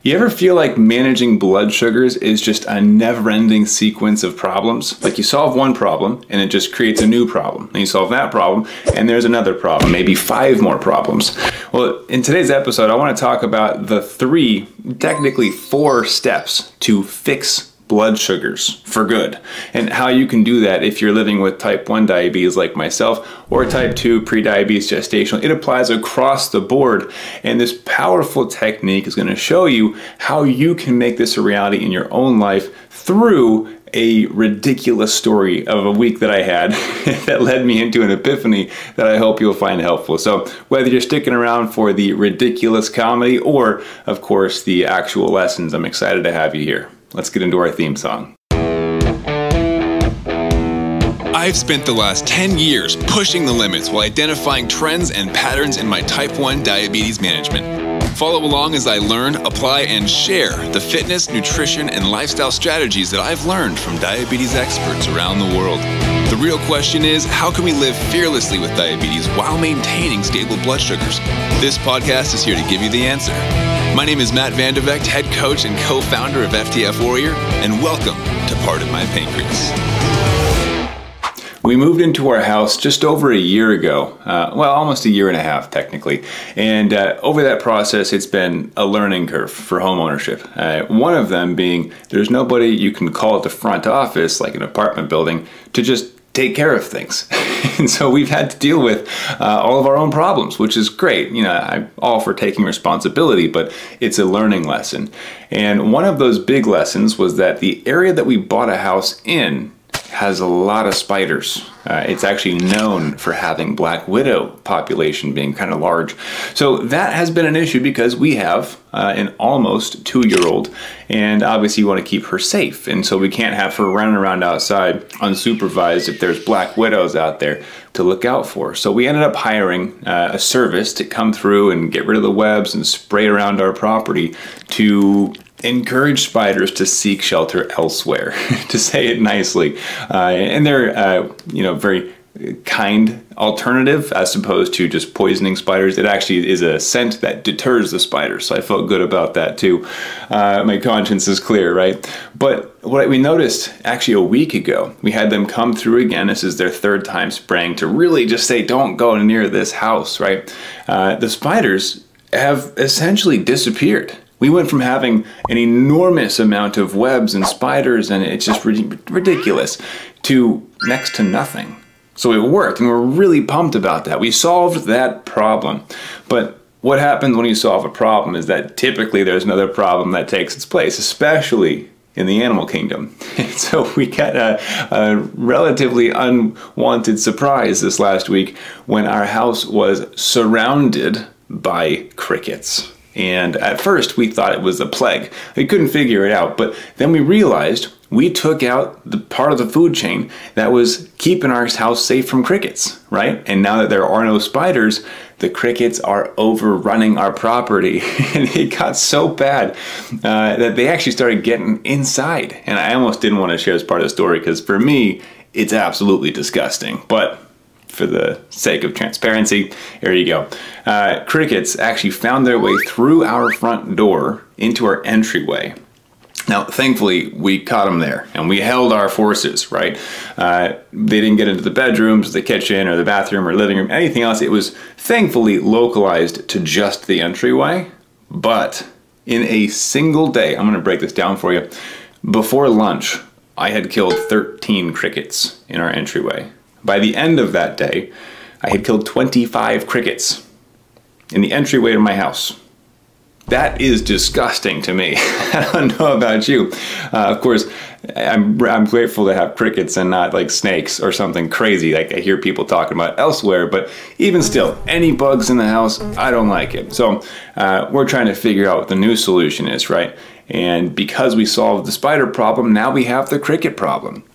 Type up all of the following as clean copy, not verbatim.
You ever feel like managing blood sugars is just a never-ending sequence of problems? Like you solve one problem and it just creates a new problem. And you solve that problem and there's another problem, maybe 5 more problems. Well, in today's episode, I want to talk about the 3, technically 4 steps to fix blood sugars for good, and how you can do that if you're living with type 1 diabetes like myself, or type 2 prediabetes gestational. It applies across the board, and this powerful technique is going to show you how you can make this a reality in your own life through a ridiculous story of a week that I had that led me into an epiphany that I hope you'll find helpful. So whether you're sticking around for the ridiculous comedy or, of course, the actual lessons, I'm excited to have you here. Let's get into our theme song. I've spent the last 10 years pushing the limits while identifying trends and patterns in my type 1 diabetes management. Follow along as I learn, apply, and share the fitness, nutrition, and lifestyle strategies that I've learned from diabetes experts around the world. The real question is, how can we live fearlessly with diabetes while maintaining stable blood sugars? This podcast is here to give you the answer. My name is Matt Vandevecht, head coach and co-founder of FTF Warrior, and welcome to Pardon My Pancreas. We moved into our house just over a year ago, well, almost a year and a half technically, and over that process it's been a learning curve for home ownership. One of them being there's nobody you can call at the front office, like an apartment building, to just take care of things. And so we've had to deal with all of our own problems, which is great. You know, I'm all for taking responsibility, but it's a learning lesson. And one of those big lessons was that the area that we bought a house in has a lot of spiders. It's actually known for having black widow population being kind of large. So that has been an issue because we have an almost 2-year-old, and obviously you want to keep her safe. And so we can't have her running around outside unsupervised if there's black widows out there to look out for. So we ended up hiring a service to come through and get rid of the webs and spray around our property to encourage spiders to seek shelter elsewhere, to say it nicely. And they're, very kind alternative as opposed to just poisoning spiders. It actually is a scent that deters the spiders, so I felt good about that too. My conscience is clear, right? But what we noticed actually a week ago, we had them come through again. This is their 3rd time spraying to really just say, don't go near this house, right? The spiders have essentially disappeared. We went from having an enormous amount of webs and spiders, and it's just ridiculous, to next to nothing. So it worked, and we're really pumped about that. We solved that problem. But what happens when you solve a problem is that typically there's another problem that takes its place, especially in the animal kingdom. So we got a relatively unwanted surprise this last week when our house was surrounded by crickets. And at first we thought it was a plague. We couldn't figure it out, but then we realized we took out the part of the food chain that was keeping our house safe from crickets, right? And now that there are no spiders, the crickets are overrunning our property. And it got so bad that they actually started getting inside. And I almost didn't want to share this part of the story because for me, it's absolutely disgusting. But for the sake of transparency, here you go. Crickets actually found their way through our front door into our entryway. Now, thankfully, we caught them there, and we held our forces, right? They didn't get into the bedrooms, the kitchen, or the bathroom, or living room, anything else. It was thankfully localized to just the entryway. But in a single day, I'm going to break this down for you. Before lunch, I had killed 13 crickets in our entryway. By the end of that day, I had killed 25 crickets in the entryway to my house. That is disgusting to me. I don't know about you. Of course, I'm grateful to have crickets and not like snakes or something crazy like I hear people talking about elsewhere, but even still, any bugs in the house, I don't like it. So we're trying to figure out what the new solution is, right? And because we solved the spider problem, now we have the cricket problem.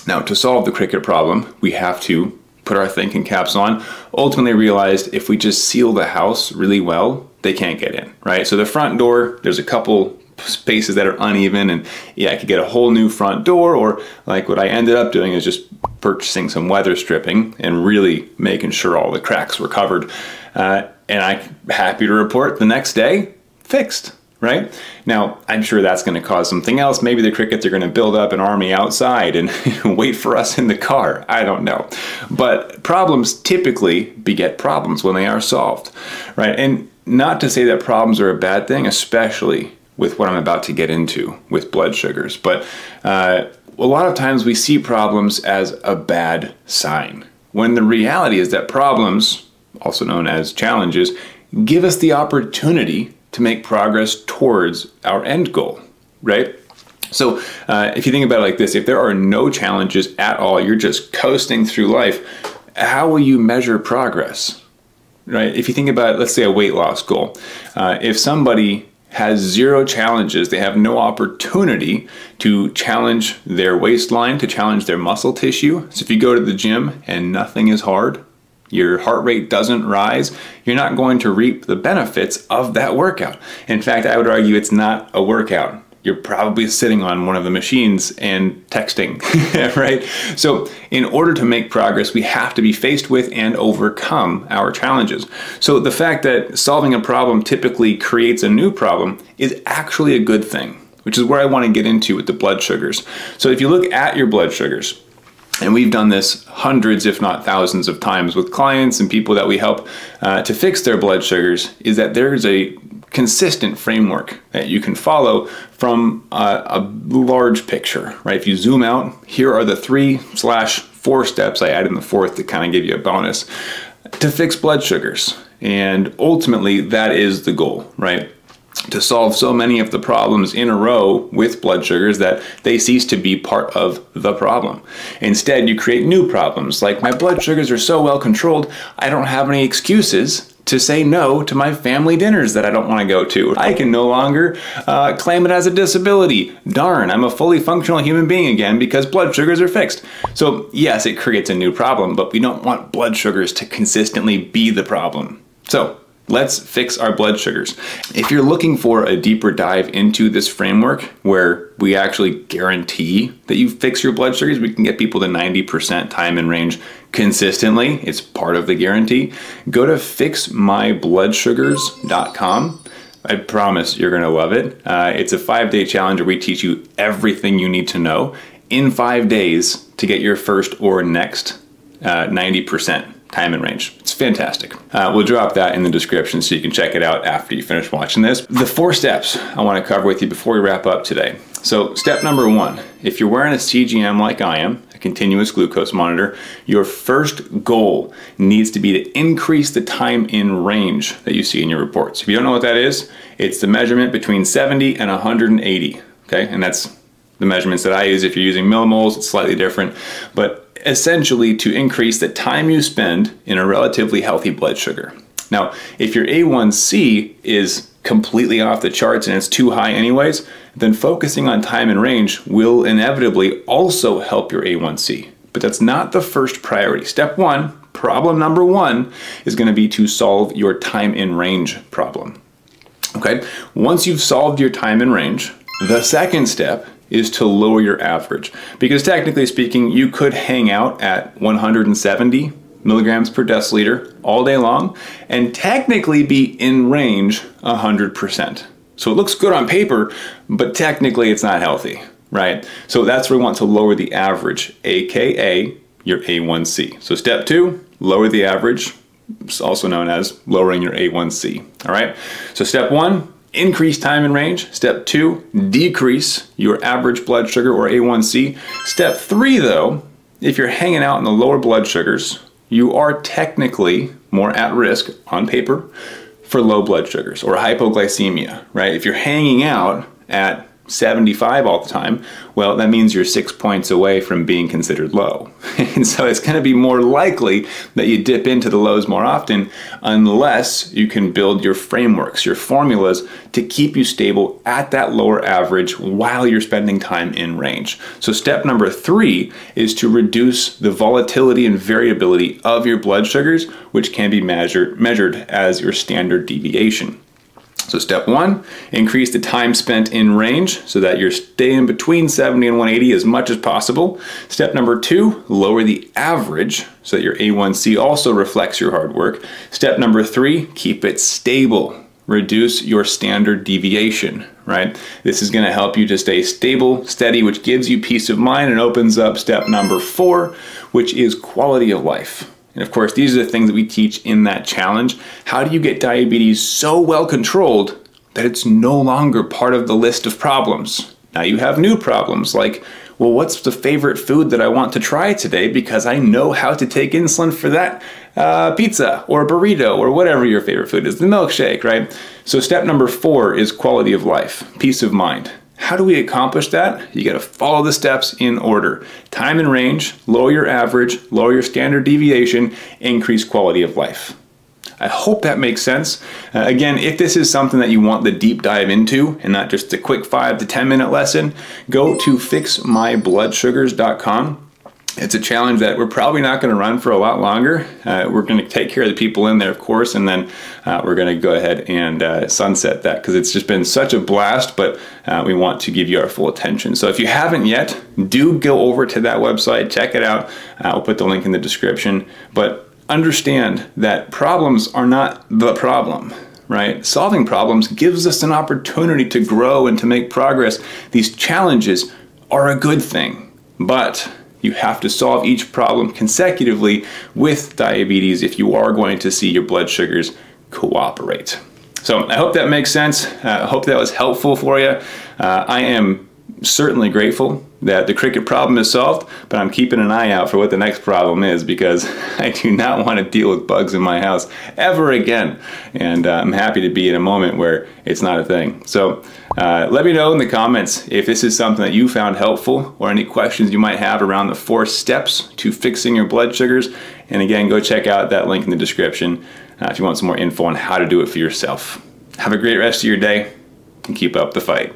Now, to solve the cricket problem, we have to put our thinking caps on. Ultimately realized if we just seal the house really well, they can't get in, right? So the front door, there's a couple spaces that are uneven, and yeah, I could get a whole new front door, or like what I ended up doing is just purchasing some weather stripping and really making sure all the cracks were covered. And I'm happy to report the next day, fixed. right? Now, I'm sure that's going to cause something else. Maybe the crickets are going to build up an army outside and wait for us in the car. I don't know. But problems typically beget problems when they are solved, right? And not to say that problems are a bad thing, especially with what I'm about to get into with blood sugars. But a lot of times we see problems as a bad sign, when the reality is that problems, also known as challenges, give us the opportunity to make progress towards our end goal, right? So if you think about it like this, if there are no challenges at all, you're just coasting through life, how will you measure progress, right? If you think about, let's say, a weight loss goal, if somebody has zero challenges, they have no opportunity to challenge their waistline, to challenge their muscle tissue. So if you go to the gym and nothing is hard, your heart rate doesn't rise, you're not going to reap the benefits of that workout. In fact, I would argue it's not a workout. You're probably sitting on one of the machines and texting, right? So in order to make progress, we have to be faced with and overcome our challenges. So the fact that solving a problem typically creates a new problem is actually a good thing, which is where I want to get into with the blood sugars. So if you look at your blood sugars, and we've done this hundreds, if not thousands of times with clients and people that we help to fix their blood sugars, is that there's a consistent framework that you can follow from a large picture, right? If you zoom out, here are the 3/4 steps. I added in the fourth to kind of give you a bonus to fix blood sugars. And ultimately, that is the goal, right? To solve so many of the problems in a row with blood sugars that they cease to be part of the problem. Instead, you create new problems, like my blood sugars are so well controlled, I don't have any excuses to say no to my family dinners that I don't want to go to. I can no longer claim it as a disability. Darn, I'm a fully functional human being again because blood sugars are fixed. So yes, it creates a new problem, but we don't want blood sugars to consistently be the problem. So let's fix our blood sugars. If you're looking for a deeper dive into this framework where we actually guarantee that you fix your blood sugars, we can get people to 90% time in range consistently. It's part of the guarantee. Go to fixmybbloodsugars.com. I promise you're going to love it. It's a 5-day challenge where we teach you everything you need to know in 5 days to get your first or next 90% time in range. It's fantastic. We'll drop that in the description so you can check it out after you finish watching this. The 4 steps I want to cover with you before we wrap up today. So step number 1, if you're wearing a CGM like I am, a continuous glucose monitor, your first goal needs to be to increase the time in range that you see in your reports. If you don't know what that is, it's the measurement between 70 and 180, okay? And that's the measurements that I use. If you're using millimoles, it's slightly different, but essentially to increase the time you spend in a relatively healthy blood sugar. Now, if your A1C is completely off the charts and it's too high anyways, then focusing on time and range will inevitably also help your A1C. But that's not the first priority. Step 1, problem number 1, is going to be to solve your time in range problem. Okay, once you've solved your time in range, the second step is to lower your average. Because technically speaking, you could hang out at 170 milligrams per deciliter all day long and technically be in range 100%. So it looks good on paper, but technically it's not healthy, right? So that's where we want to lower the average, AKA your A1C. So step 2, lower the average. It's also known as lowering your A1C, all right? So step 1, increase time in range. Step 2, decrease your average blood sugar or A1C. Step 3 though, if you're hanging out in the lower blood sugars, you are technically more at risk on paper for low blood sugars or hypoglycemia, right? If you're hanging out at 75 all the time, well, that means you're 6 points away from being considered low. And so it's going to be more likely that you dip into the lows more often unless you can build your frameworks, your formulas to keep you stable at that lower average while you're spending time in range. So step number 3 is to reduce the volatility and variability of your blood sugars, which can be measured as your standard deviation. So step 1, increase the time spent in range so that you're staying between 70 and 180 as much as possible. Step number 2, lower the average so that your A1C also reflects your hard work. Step number 3, keep it stable. reduce your standard deviation, right? This is going to help you to stay stable, steady, which gives you peace of mind and opens up step number 4, which is quality of life. And of course, these are the things that we teach in that challenge. How do you get diabetes so well controlled that it's no longer part of the list of problems? Now you have new problems like, well, what's the favorite food that I want to try today because I know how to take insulin for that pizza or burrito or whatever your favorite food is, the milkshake, right? So step number 4 is quality of life, peace of mind. How do we accomplish that? You got to follow the steps in order. Time and range, lower your average, lower your standard deviation, increase quality of life. I hope that makes sense. Again, if this is something that you want the deep dive into and not just a quick 5 to 10 minute lesson, go to fixmybloudsugars.com. It's a challenge that we're probably not going to run for a lot longer. We're going to take care of the people in there, of course, and then we're going to go ahead and sunset that because it's just been such a blast, but we want to give you our full attention. So if you haven't yet, do go over to that website, check it out. I'll put the link in the description. But understand that problems are not the problem, right? Solving problems gives us an opportunity to grow and to make progress. These challenges are a good thing, but you have to solve each problem consecutively with diabetes if you are going to see your blood sugars cooperate. So I hope that makes sense. I hope that was helpful for you. I am certainly grateful that the cricket problem is solved, but I'm keeping an eye out for what the next problem is because I do not want to deal with bugs in my house ever again. And I'm happy to be in a moment where it's not a thing. So let me know in the comments if this is something that you found helpful or any questions you might have around the 4 steps to fixing your blood sugars. And again, go check out that link in the description if you want some more info on how to do it for yourself. Have a great rest of your day and keep up the fight.